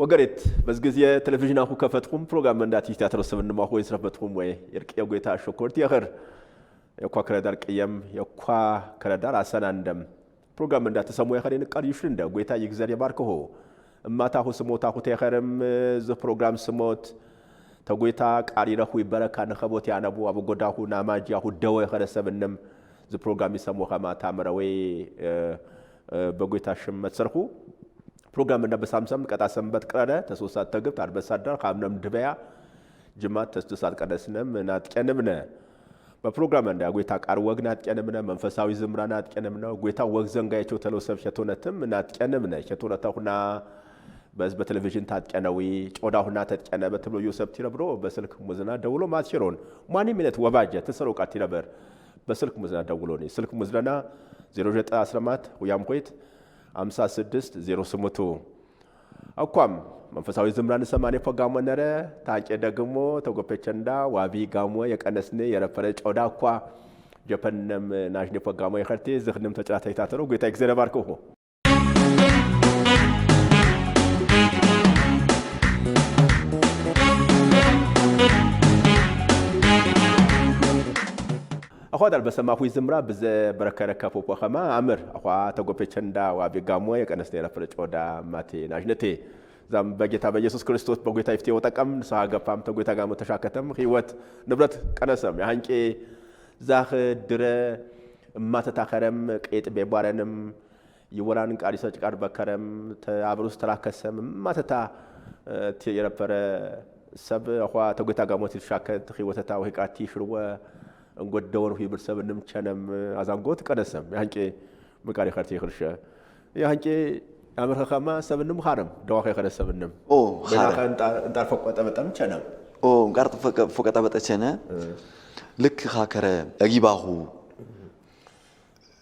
وقريت بس جزية تلفزيون أخو كفتكم برنامج من داتي تترسم إنما أخو يسرفتكم ويا يركي أقويت أشكرتي آخر يقوى كردار كيام يقوى كردار عسان عندم برنامج من دات سموه آخرين كاريوش لندا أقويت يجزر يباركه ما تاخو سموت تاخو تآخرم ز برنامج سموت تقويت كاريرا خوي بركة نخبوتي أنا أبو قداه نامج ياهو دوا آخر سبنم ز برنامج سموه ما تامروي بقويت أشم تسرخو برنامج من بسامسم كذا سمبت كذا تسوسات تجيب تعرف سادر خامنم دبيا جماعة تسوسات كذا سنم نات كنمنا ببرنامج من ده قويتك أروق نات كنمنا منفساوي زمرة نات كنمنا قويتك وقت زنقة يشوف تلوسف شتونتم نات كنمنا شتونته هنا بس بتلفزيون تات كنوي وده هنا تات كنا بتلو يوسف تيربرو بس لك مزنا دولو ما تشرون ماني منت وباجة تسرق تيربر بس لك مزنا دولوني سلك مزنا زيروجت أسلامات ويام قويت 56 0 أقوم منفساوي زمران سماني فقامو نرى تاجي دقمو توقو بيچندا وابي قامو يكأنسني يرفرج أودا أقوى جبنم ناجني فقامو يخرتي زخنم تجراتي تاترو قويتا يكزير باركوه أخوة البسمة في زمرة بز بركة ركابو بخما أمر أخوة توقو بيچندا وابي قامو يكأنسني يرفرج أودا ماتي ناجنتي زم بجيتا بيسوس كريستوس بجيتا يفتي وتكم ساعة فام تجيتا قام تشاكتم خيوت نبرت كنسم يعني كي زاخ در ما تتأخرم كيت ببارنم يوران كاريسة كارب كرم تعبروس تراكسم ما تتا تيجي بر سب أخوة تجيتا قام تشاكت خيوت تاوهيك أتيشروا نقول دور في برسم نم كنم أزانقوت كنسم يعني كي مكاري خرتي خرشة يعني كي أمر خامة سبنم خارم دواخي خرج سبنم. خارم. أنت فوق أتبتم شنو؟ قارت فوق أتبت شنو؟ لك خاكرة أجيبه.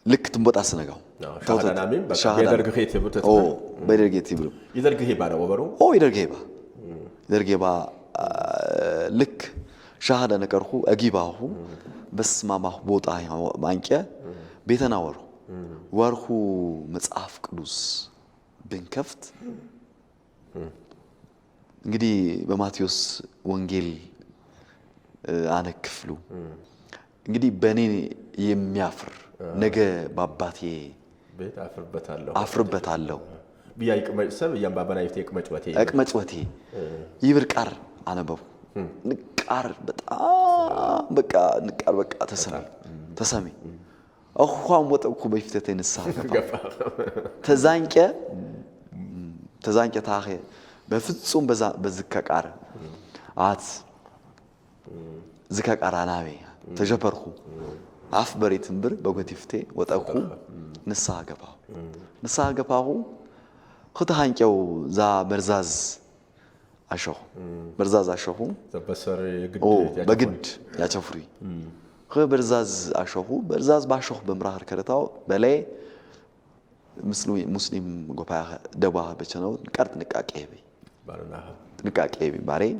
لك تنبت أسنعه. شهادة نامين. بيدرج خيتي برو. بيدرج خيتي برو. يدرج هيبارا وبرو. يدرج هيبا. يدرج هيبا لك شهادة نكره أجيبه بس ما محبوط أيه مانك بيتنا ورخو متصعف كلوس. بنكفت እንግዲህ በማቴዎስ ወንጌል አነክፍሉ እንግዲህ በኔ የሚያፍር ነገ ባባቴ ቤት አፍርበታለሁ ቢያይ ቅመጭሰብ ያምባባና ይፍቴ ቅመጭወቴ ይብርቃር አነበው ንቃር በጣም ንቃር ተሰሚ أخوان وتأكو بيفتتين الساعة تزانك تاخي بفتسون بزكاك عار عاد زكاك عراناوي تجبرخو عف بري تنبر بقوتي فتي وتأكو نساها قباهو خطا هانكيو زا برزاز عشوه بسر بقد يا تفري برزاز عشوه برزاز بعشوه بمراه كرتاو بلاي مسلم قباه دواه بتشنو كارت نكاكيبي باري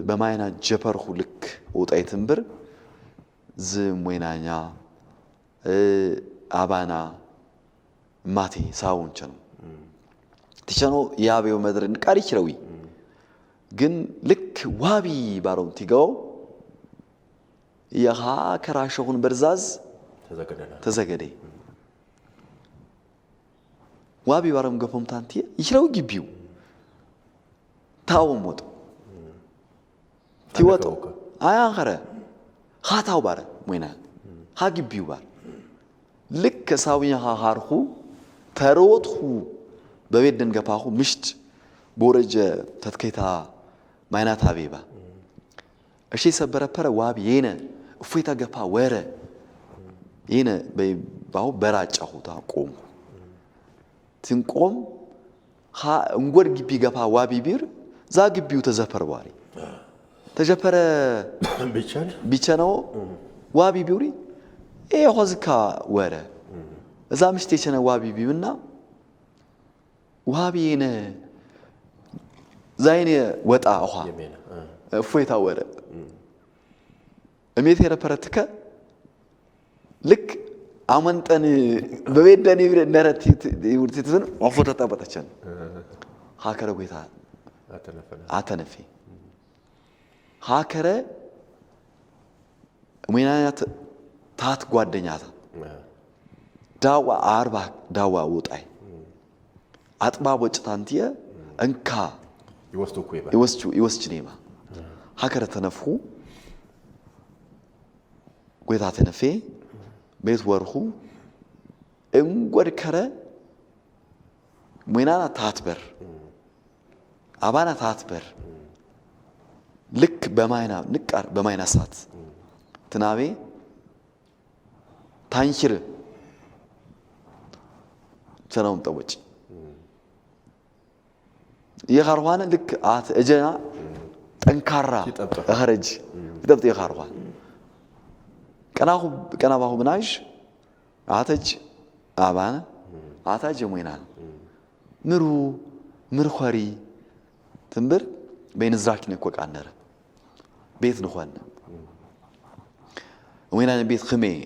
بماينا جبر خلك وطايتنبر زموينانيا أبانا ماتي ساون تشنو يابيو مدرن كاري شروي جن لك وابي بارون تيجو ياها كراشون برزاز تزغدي وابي بارم غفم تانتي يشراو غبيو تاو موت تيوتو ايا خره خاتاو بار موينا ها غبيو بار لك ساويا هارخو تروتخو ببيدن غفاخو مشت بورج تتكيتا ماينات حبيبا أشي سبرة وابي ينا وفيتا جفا وره ينا باو براج أخوتا قوم تنقوم خا نقول جبي جفا وابي بير زا جبيو تزفر واري تزفر بيشانو وابي بيوري إيه خزكا وره إذا مشتيشنا وابي بيمنا وابي ينا زين وطا أخا فيتا وره أميت هنا برتك لك عمنت أنا ببيت داني نرتي يورتي تزن عفوت تابتشان هاكره قويتا عتنفي هاكره وينانيات تات قوادنياتا داوا عاربا داوا وطاي أطبع وجتانتيه أنكا يوستو نيما هاكره تنفخو قويتا تنفي بيت ورخو انقر كره وينانا تاتبر أبانا تاتبر لك بماينا نكار بماينا سات تنابي تانشر تناوم توجي يخاروان لك آت اجنا تنكارا خرج يدبط يخاروان كنا باهو بنايش آتج أبانا آتج وينان مرخوري تنبر بين الزراك نكوك عنر بيت نخوان وين أنا بيت خمي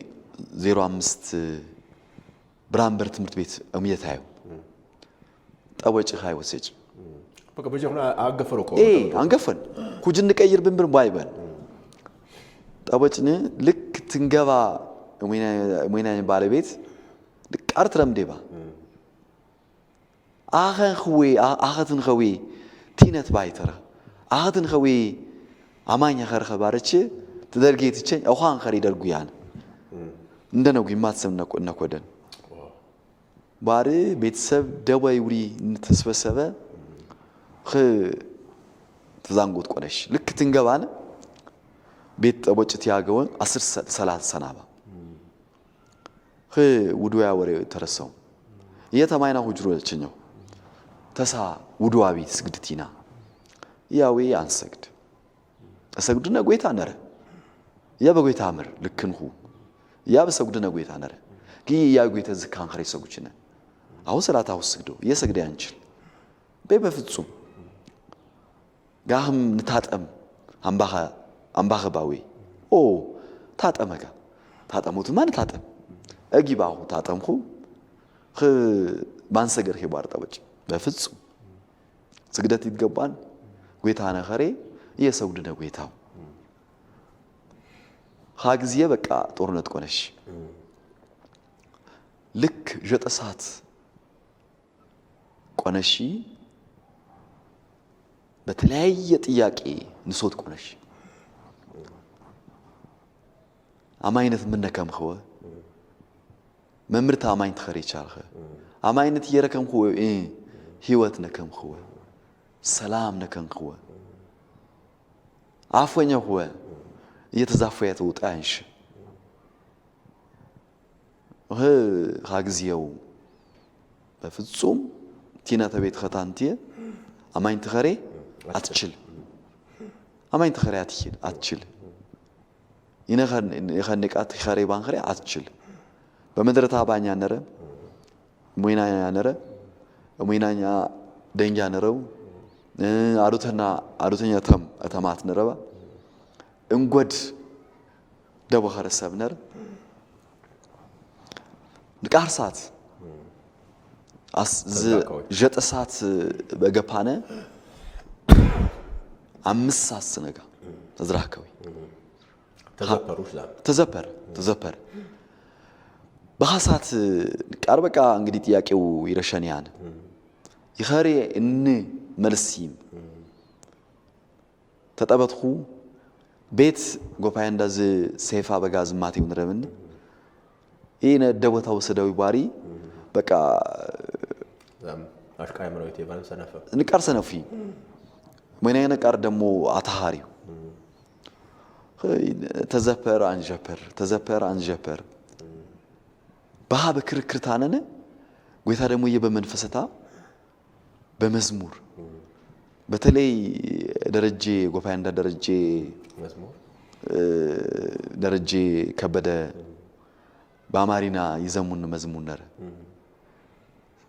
05 برامبر تمرت بيت أمية هايو أول شيء هاي وسيج بقى بيجي هنا أقفلوكوا إيه أنقفل كوجنك أير بمبر بايبن أول شيء لك تنجوا وين أنا بالي بيت لك أرترم ديبا آخذن خوي تينت بايتره آخذن خوي أمانيا خير خبارتش تدرجي تشين أو خان خريد الجيان ندنا وقيمات سمنا نكودن باري بيتسب دواء يوري نتسبب سبب خ تزانقوت قريش لك تنجبان بيت أبوش تياجون 10 سنة خ ودويا وري ترسم يتماينا هجرو الشنو تسا ودوا بيت سجدتينا ياوي أنسجد أسجدنا قويتا نرى يا بقويتا أمر لكنه يا بسجدنا قويتا نرى كي يا قويتا زكان خري سجدنا أو سلا تاو سجدو يسجد أنجل بيبه في الصوم قاهم نتات أم بخا باوي أو تات أمك تات أموت ما نتات أجي باو تات أمخو خ بانسجر هي بارتا وجه بفتصم سجدت يتقبان قويتا أنا خري يسودنا قويتاو خاغزيه بقى طورنت قنش لك جت اسات قنشي بتلاقي ጥያቄ نصوت قنش አማይነት ምንከም ኸወ መምርታ አማይነት ኸሪ ቻልኸ አማይነት የረከም ኸወ ህይወት ነከም ኸወ ሰላም ነከም ኸወ አፈኛ ኸወ እየተዛፈየ ተውጣንሽ ኸግዚየው በፍጹም ቲና ተቤት ኸታንቲየ አማይነት ኸሪ አትችል አማይነት ኸሪ አትችል يخنقات خري بانخري أتشل بمدرتها بانيا نرى موينا نرى موينا دينجا نرى عروتنا أتمات نرى انقود دبو خرساب نرى نكار سات جت سات بجبانة أمس سات سنجا تزرعكوي تزبر بخاصات أربعة عندي تياكيو يرشانيان يخاري إن ملسيم تتابعه بيت قبائن داز سيفا بجاز ماتي ونرمن إيه ندوة توسدوي باري بكا أشكال مرويتي بان سنفا نكار سنفي من هنا نكار دمو عطهاريو تزبر عن جبر بها بكركرتاننا قويتا دمو يبمنفستا بمزمور بتلي درجي قوفاين درجي مزمور درجي كبدا بامارينا يزمون مزمور نر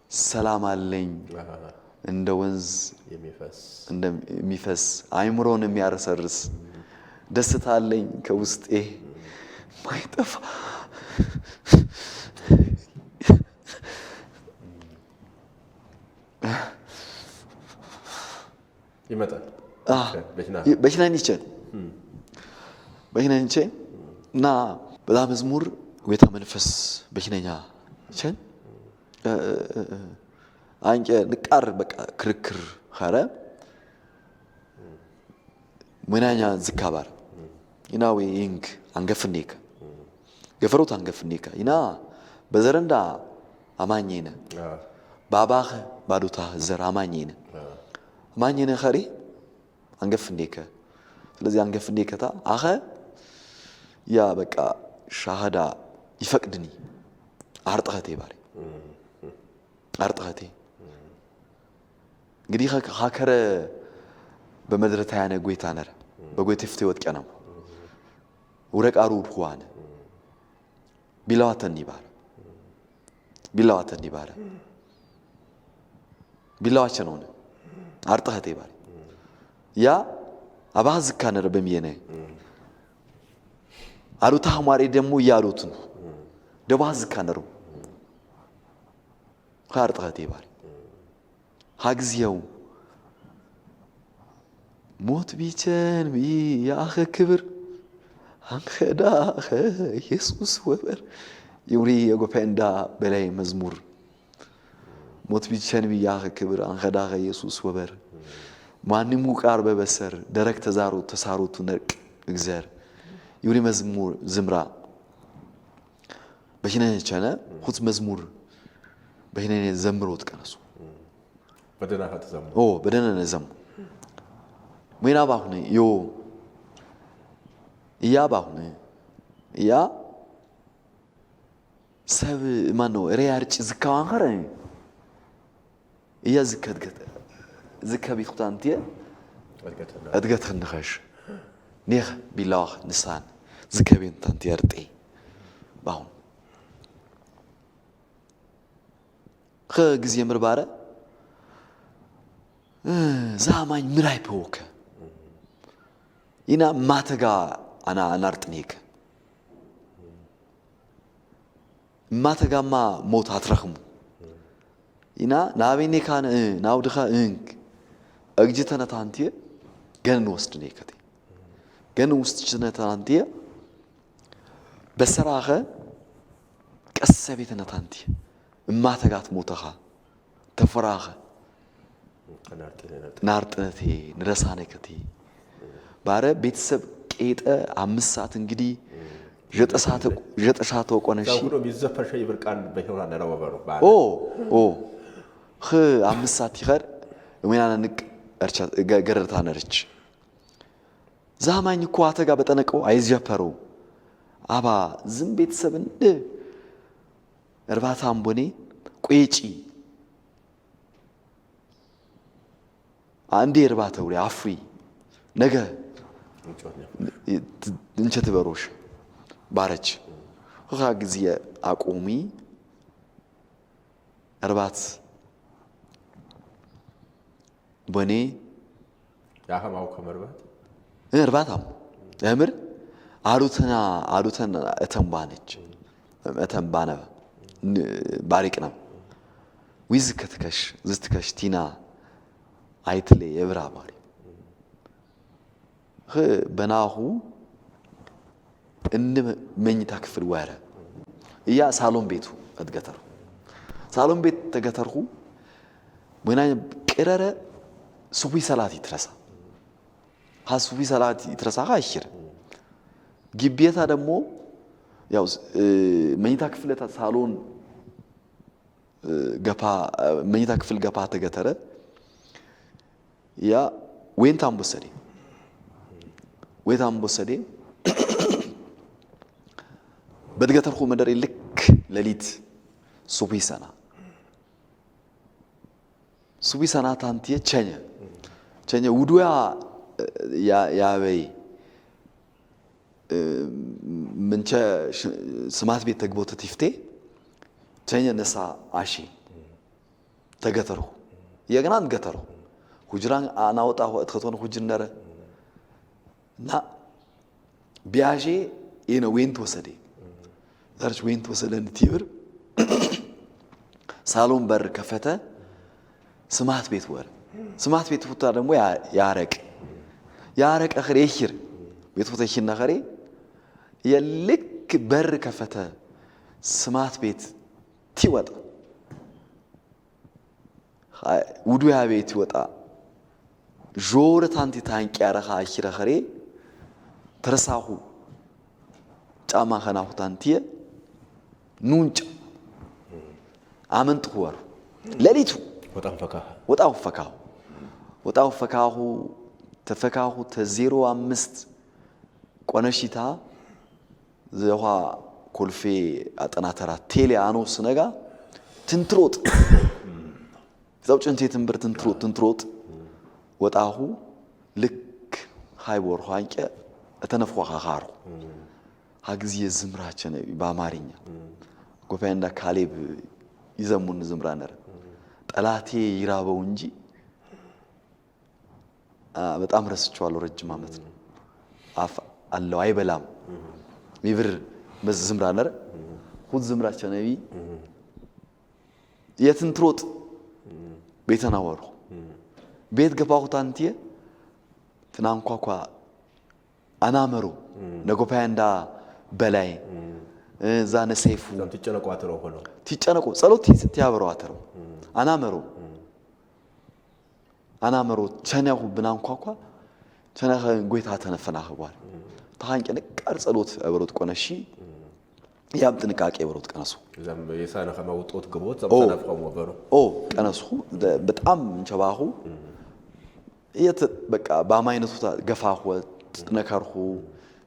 سلام عليك عند ونز يميفس عمرون ميارسرس دست عليك كوست إيه ما يتفا ይመጣል በሽናኒቼ እና በጣም መዝሙር ጌታ መንፈስ በሽነኛ ቸን አንቄ ንቃር በቃ ክርክር ኸረ ምናኛ ዝካባር ይናዊ ይንክ አንገፍኔከ ገፈሮት አንገፍኔከ ይና በዘረንዳ አማኝነ ባባህ ባዱታ ዘር አማኝነ ኸሪ አንገፍኔከ ስለዚህ አንገፍኔከታ አኸ ያ በቃ ሻሃዳ ይፈቅድኒ አርጠኸቴ ባሪ አርጠኸቴ እንግዲህ ሀከረ በመድረታ ያነ ጎይታ ነረ በጎይታ ፍቴ ወጥቀ ነው ወረቃሩ ሆዋነ ቢላዋተኒ ባረ ቢላዋቸ ነው አርጠኸቴ ባሪ ያ አባዝ ካነረ በሚየነ አሉታ ሐማሬ ደግሞ ያሉት ነው ደባዝ ካነሩ ካርጠኸቴ ባሪ ሀግዚያው ሞት ቢቸን ቢያኸ ክብር አንከዳ ኢየሱስ ወበር ይውሪ የጎፈንዳ በላይ መዝሙር ሞት ቢቸን ቢያኸ ክብር አንከዳ ኢየሱስ ወበር ማንሙ ቃር በበሰር ደረክ ተሳሮቱ ነቅ እግዚአብሔር ይውሪ መዝሙር ዝምራ በሽነነ ቻና ሁት መዝሙር በሽነነ ዘምሮት ቀነሱ በደናኸ ዘሙ ወይና ባሁነ ዮ ያ ባሁነ ያ ሰብ ማን ነው ሪያርጭ ዝካዋን ኸረ ያ ዝከቢት ቁጣንቲየ እድገት ንኸሽ ኔህ ቢላዋህ ንሳን ዝከቤን ታንቲየ ርጤ ባሁን ጊዜ ምርባረ ዛማኝ ምራይ ፖከ ይና ማተጋ አና አናርጥኔከ ማተጋማ ሞት አትረኽሙ ይና ናቤኔ ካነ ናውድኻ እንክ እግጅተነ ታንቲየ ገን ወስድኔከቴ ገን ውስጥ ችነታንቲየ በሰራኸ ቀሰቤተነ ታንቲየ ማተጋት ሞተኻ ተፈራኸ ናርጥነቴ ንረሳነከቴ ባረ ቤተሰብ ቄጠ 5 ሰዓት እንግዲህ 9 ሰዓት ወቆነሽ ታውቆ ቢዘፈሸ ይብርቃን በህውራ ነራወበሩ ኦ 5 ሰዓት ይኸር ወይናና ንቅ እርቻ ገረርታ ነርች ዛማኝ እኮ አተጋ በጠነቀው አይዘፈሩ አባ ዝም ቤተሰብ እንደ እርባታ አምቦኔ ቆይጪ አንዴ እርባታው ላይ አፍሪ ነገ እንቸት በሮሽ ባረች ሆኻ ጊዜ አቆሚ እርባት በኔ ያኸማው ከመርባት እርባታም እምር አሉተና እተንባነች እተንባነ ባሪቅ ነው ዊዝ ከተከሽ ዝትከሽ ቲና አይትለ የብራ ባሪ በናሁ እንደ መኝታ ክፍል ወረ ያ ሳሎን ቤቱ እድገተሩ ሳሎን ቤት ተገተርሁ ወይና ቀረረ ሱቢ ሰላት ይትረሳ ሱቢ ሰላት ይትረሳ አይሽር ግቢታ ደግሞ ያው መኝታ ክፍለታ ሳሎን ገፓ መኝታ ክፍል ገፓ ተገተረ ያ ወይንታም ቦሰዴ በድገተርኹ መደር ልክ ለሊት ሱቢ ሰና ታንቲየ ቸኘ ውዱያ ያበይ ምንቸ ስማት ቤት ተግቦት ትፍቴ ቸኘ ነሳ አሺ ተገተርኹ የገናን ገተርኹ ሁጅራን አናውጣ ወጥቶን ሁጅነረ ና ቢያጄ የነ ወይንት ወሰደ ዛርች ወይንት ወሰደን ትይብር ሳሎን በር ከፈተ ስማት ቤት ወር ስማት ቤት ፉታ ደግሞ ያረቅ አخر ይሽር ቤት ፉታ ይሽና አخر የልክ በር ከፈተ ስማት ቤት ትወጣ ውዱያ ቤት ይወጣ ጆረት አንተ ታንቂ ያረኻ አሽራ አخر ተረሳሁ ጫማ ኸናሁ ታንቲየ ኑንጫ አመንጥ ወር ለሊቱ ወጣው ፈካሁ ተፈካሁ ተ05 ቆነሽታ ዘዋ ኮልፌ አጠናተራ ቴሌ አኖስ ነጋ ትንትሮጥ ዘውጭንቴ ትንብር ትንትሮጥ ወጣሁ ልክ ሃይቦር ኋንቀ ተነፍኳ ኻኻሩ ሀግዚ ዝምራቸነ በአማርኛ ጎፋንዳ ካሌብ ይዘሙን ዝምራ ነረ ጠላቴ ይራበው እንጂ በጣም ረስቸዋለሁ ረጅም አመት ነው አፍ አለው አይበላም ይብር በዝምራ ነረ ሁድ ዝምራቸነ የትንትሮጥ ቤተናወሩ ቤት ገባሁት አንቲየ ትናንኳኳ አናመሩ ነጎፋንዳ በላይ ዛነ ሰይፉ ትጨነቁ ጸሎት ትያበረው አተረው አናመሩ ቸነሁ ብናንኳኳ ቸነኸ ጎይታ ተነፈናኸዋል ታንቀ ነቃር ጸሎት አበሮት ቆነሺ ያም ጥንቃቄ አበሮት ቀነሱ ዘም የሳነ ከመውጦት ግቦት ዘምሰነፍቀው ወበሩ ቀነሱ በጣም እንቸባሁ የት በቃ ባማይነቱ ገፋሁ ጥነከርሁ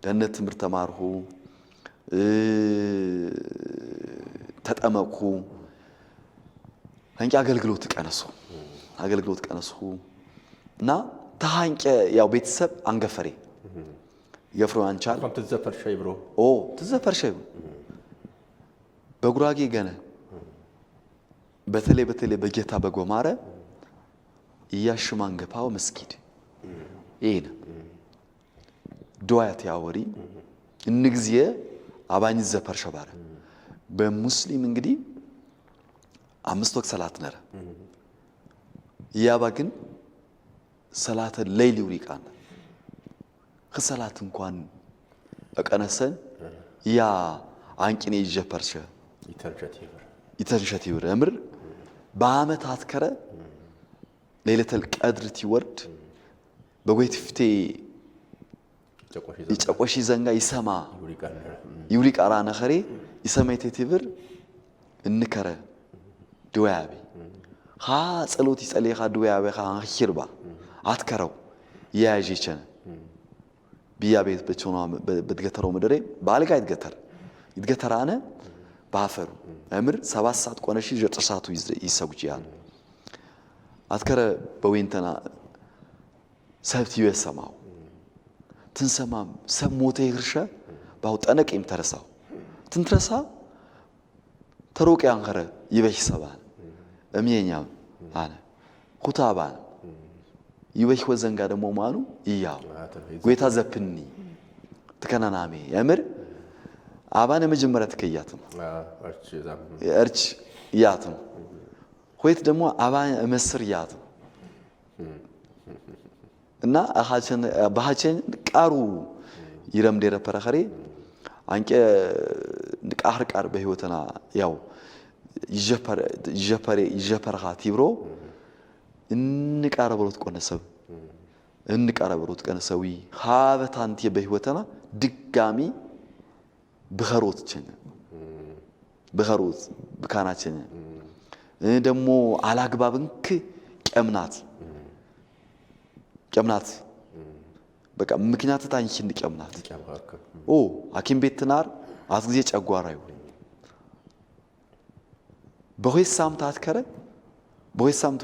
ደህነት ትምርት ተማርሁ ተጠመቅሁ አንቂ አገልግሎት ቀነሱ እና ታንቀ ያው ቤተሰብ አንገፈሬ ገፍሮ አንቻል ትዘፈር ሸይ በጉራጌ ገነ በተለይ በጌታ በጎማረ ያሽማንገፋው መስጊድ ይሄን ዱዓት ያወሪ እንግዚየ አባኝ ዘፈር ሸባረ በሙስሊም እንግዲህ 5 ወቅት ሰላት ነረ ያባ ግን ሰላተ ሌሊ ውሪቃን ከሰላት እንኳን አቀነሰን ያ አንቂኔ ይጀፈርሸ ይተርሸት ይብር እምር በአመታት ከረ ሌሊተል ቀድር ትወርድ በጎይት ፍቴ ይጨቆሺ ዘንጋ ይሰማ ይውሪቃራ ነኸሬ ይሰማይቴ ትብር እንከረ ዱያቢ ها ጸሎት ይጸልይኻ ዱያቢ ኻ አንኺርባ አትከረው ያያጂቸነ ቢያ ቤት በቾና በድገተረው ምድሬ ባልጋ ይድገተራነ ባፈሩ እምር 7 ሰዓት ቆነሺ 9 ሰዓቱ ይሰጉጂያል አትከረ በወንተና ሰብት ይሰማው ትንሰማም ሰሞተ ይርሻ ባው ጠነቀም ተረሳው ትንትረሳ ተሮቅ ያንኸረ ይበሽ ሰባል እሚየኛም አነ ኩታባን ይበሽ ወዘንጋ ደሞ ማኑ ይያው ጎይታ ዘፕኒ ተከናናሜ ያምር አባነ መጀመሪያ ተከያትም እርች ያትም ሆይት ደሞ አባነ መስር ያትም እና ባሃቸን ቃሩ ይረምደረ ፈረኸሬ አንቀ ንቃህር በህይወተና ያው ይጀፈር ኻቲብሮ እንቃረበሩት ቆነሰዊ ሃበታንት በህይወተና ድጋሚ በኸሮት በካናችን ደሞ አላግባብንክ ቀምናት በቃ ምክንያት ታንቺን ቀምናት ሐኪም ቤት ትናር አስጊዜ ጨጓራዩ በሆይ ሳምንት አትከረ በሆይ ሳምንት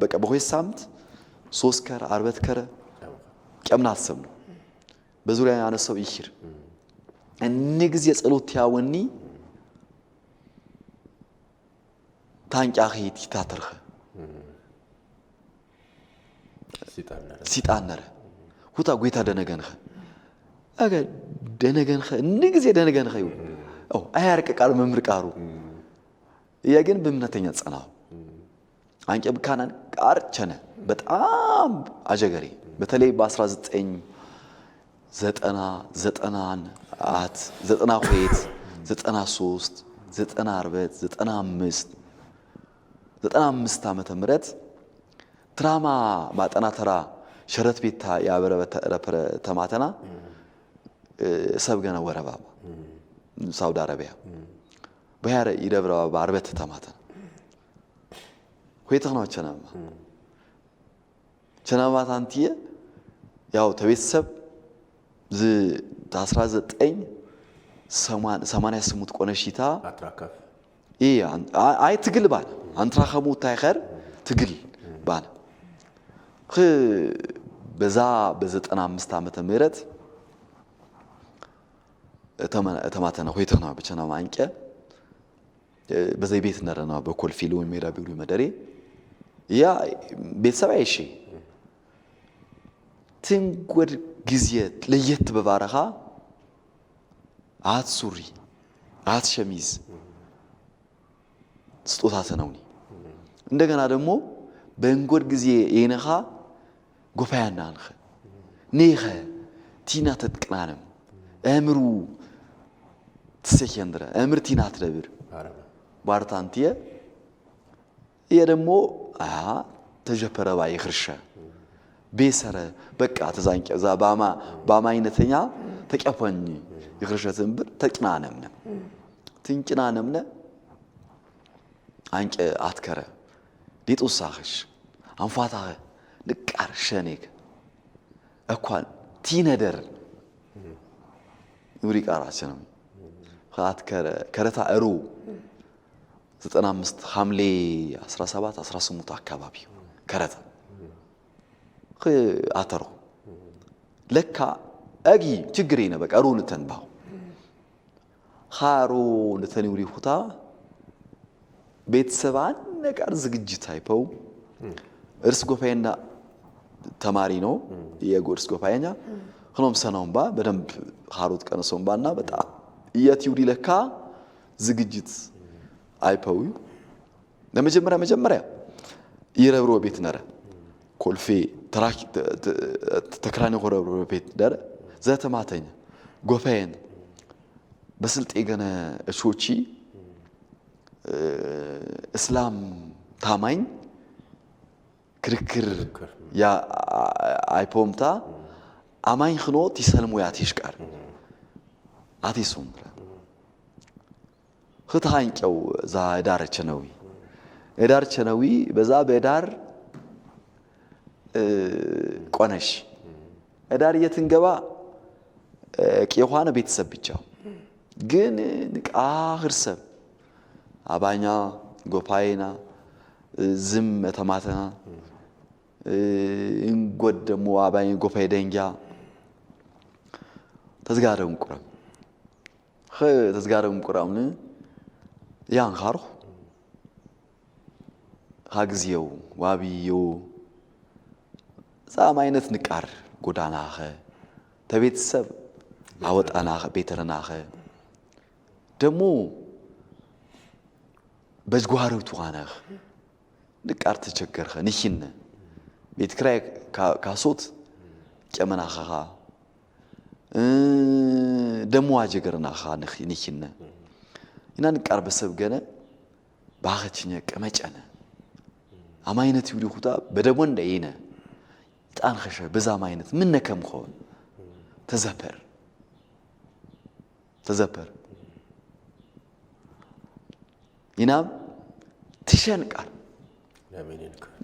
በቃ በሆይ ሳምንት 3 ከረ 40 ከረ ቀምናት ሰም በዙሪያ ያነሰው ይሽር እንግዜ ጸሎት ያወኒ ታንጫኺት ይታተርኸ ሲጣነረ ሁታ ጎይታ ደነገንኸ አገ ደነገንኸ እንግዜ ደነገንኸ ይው አያርቅ ቃል መምር ቃሩ ያገን በእምነተኛ ጸናው አንቀ ብካናን ቃር ቸነ በጣም አጀገሬ በተለይ በ1990 93 95 ዓመተ ምህረት ትራማ ማጠና ተራ ሸረት ቤታ ያበረበረ ተማተና ሰብገነ ወረባባ ሳውዲ አረቢያ በያረ ይደብረባ አርበት ተማተና ሆይተና ቸናማ ታንቲየ ያው ተቤተሰብ ዝ 1988 ቆነሽታ አትራከፍ አይ ትግል ባለ አንትራኸሙ ታይኸር ትግል ባለ በዛ በ95 ዓመተ ምህረት ተማተና ሆይተና በቸና ማንቀ በዘይ ቤት ነረና በኮልፊሉ ሜዳ ቢሩ መደሬ ያ ቤተሰብ አይሺ ትንጎድ ጊዜ ለየት በባረኻ አት ሱሪ አት ሸሚዝ ስጦታ ተነውኒ እንደገና ደግሞ በእንጎድ ጊዜ የነኻ ጎፋያና አንኸ ነኸ ቲና ተጥቅናንም አምሩ ተሰከንድረ አምር ቲና ትደብር ባርታንቲየ የደሞ ተጀፈረ ባይ ይخርሸ ቤሰረ በቃ ተዛንቀ ዛ ባማ አይነተኛ ተቀፈኝ ይخርሸ ዝምብር ተቅናነምነ ትንቅናነምነ አንቀ አትከረ ዲጡሳኸሽ አንፋታ ልቃር ሸኔክ እኳን ቲነደር ዩሪ ቃራችንም አትከረ ከረታ እሩ 95 ሐምሌ 17 18 አካባቢ ከረታ አተሮ ለካ አጊ ችግሬ ነው በቃ ሩን ተንባው ሃሮ ለተኒውሪ ሁታ ቤተሰባን ነገር ዝግጅት አይፈው እርስ ጎፋይና ተማሪ ነው የጎርስ ጎፋይኛ ሆኖም ሰናውምባ በደንብ ሃሮት ቀነሶምባና በጣም የቲውሪ ለካ ዝግጅት አይፈው ለመጀመሪያ ይረብሮ ቤት ነረ ኮልፌ ተራክ ተክራኔ ሆረብሮ ቤት ደረ ዘተማተኛ ጎፋይን በስልጤ ገነ እሾቺ እስላም ታማኝ ክርክር ያ አይፖምታ አማኝ ኽኖ ትሰልሙ ያትሽቃር አቲሱም ኽታንቀው ዛ ዳር ቸነዊ በዛ በዳር ቆነሽ ዳር የትንገባ ቄኋነ ቤተሰብ ብቻ ግን ንቃ ህርሰብ አባኛ ጎፋይና ዝም ተማተና እንጎድ ደሞ አባኝ ጎፋይ ደንጊያ ተዝጋረም ቁራም ያን ኻርሁ ሀግዚው ዋቢዮ ዛም አይነት ንቃር ጎዳናኸ ተቤተሰብ አወጣናኸ ቤተረናኸ ደሞ በዝጓሩ ተዋናኸ ንቃር ተቸገርኸ ንሽነ ቤት ክራይ ካሶት ጨመናኸ ደሞ አጀገርናኸ ንሽነ ኢና ንቃር በሰብ ገነ ባኸችኛ ቀመጨነ አማይነት ይውዲ ሁታ በደሞ እንደይነ ጣንኸሸ በዛም አይነት ምን ነከም ኾን ተዘፐር ኢናም ትሸንቃር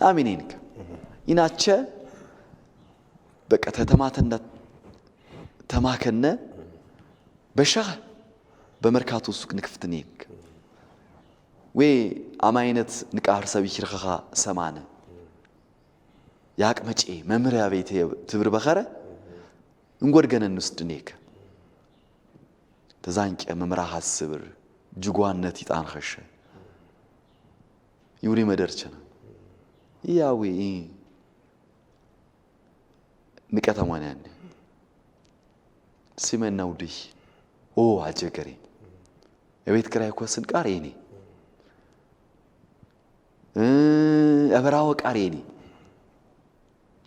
ናሚኔንከ ኢናቸ በቃ ተተማተና ተማከነ በሻህ በመርካቶ ሱቅ ንክፍትኔክ ወይ አማይነት ንቃር ሰብ ይሽርኸኻ ሰማነ ያቅመጪ መምሪያ ቤት ትብር በኸረ እንጎድገነን ውስድኔክ ተዛንቀ መምራ ሐስብር ጅጓነት ይጣንኸሸ ይውሪ መደርቸና ያዊ ንቀተማን ያኔ ሲመናው ዲህ አጀገሬ የቤት ክራይ ኮስን ቃር የኔ أبراو قاريني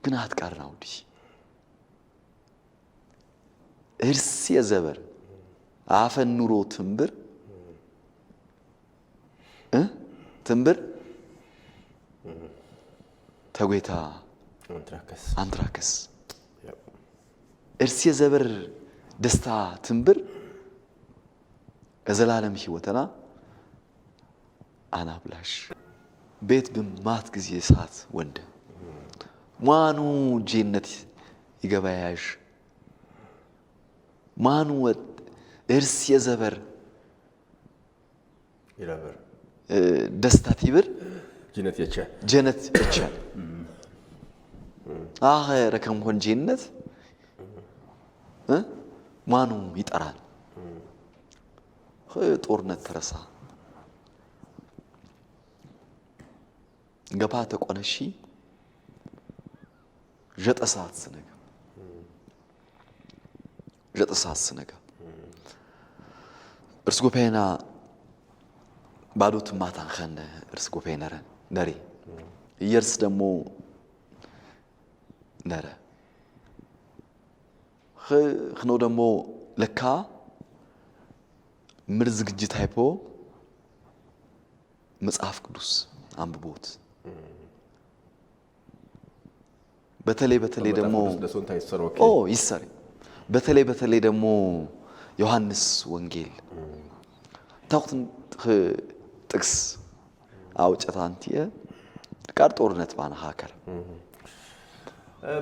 كنات قارنا ودي إرسي زبر عاف النورو تنبر تنبر تقويتا أنتراكس إرسي زبر دستا تنبر أزلالم هيوتنا أنا بلاش بيت بمات كزي ساعات وند مانو جنة يجباياش مانو إرسي زبر يرابر دستا تيبر جنة يتشا جنة يتشا ركم هون جنة مانو يتقران طورنا ترسا قباتك وانا شي جت أساس سنجا جت أساس سنجا ارسقو بينا بعدو تماتان خان ارسقو بينا ناري يرس دمو نارا خنو دمو لكا مرزق جيت هايبو مصحف قدوس عم ببوت بتلي دمو يسري بتلي دمو يوحنس وانجيل تاخذ تكس او ጨታንቲየ ቃር ጦርነት ባና ሃከር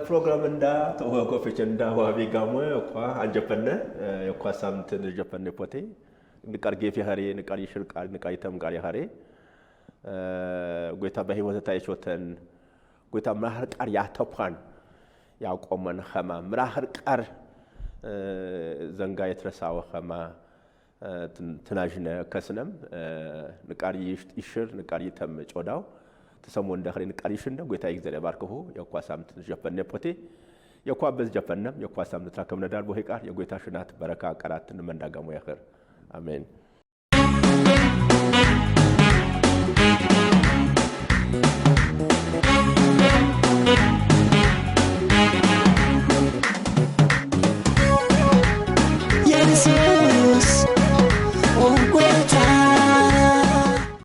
ፕሮግራም እንዳ ተወቆፈች እንዳ ዋቢ ጋሞ እኮ አንጀፈነ እኮ ሳምንት ጀፈነ ፖቴ ንቃር ጌፍ ያሬ ንቃር ይሽርቃል ንቃር ይተምቃር ያሬ ጎይታ በህይወት ታይቾተን ጎይታ ማህር ቃር ያተኳን ያቆመን ኸማ ምራህር ቃር ዘንጋ የተረሳው ኸማ ትናጅነ ከስነም ንቃር ይሽር ንቃር ይተም ጮዳው ተሰሞ እንደኸሪ ንቃር ይሽንደ ጎይታ ይግዘለ ባርከሁ የኳ ሳምንት ጀፈነ ፖቴ የኳ በዝ ጀፈነም የኳ ሳምንት ተራከምነ ዳር ቦሄ ቃር የጎይታ ሽናት በረካ ቀራትን መንዳጋሙ ያኸር አሜን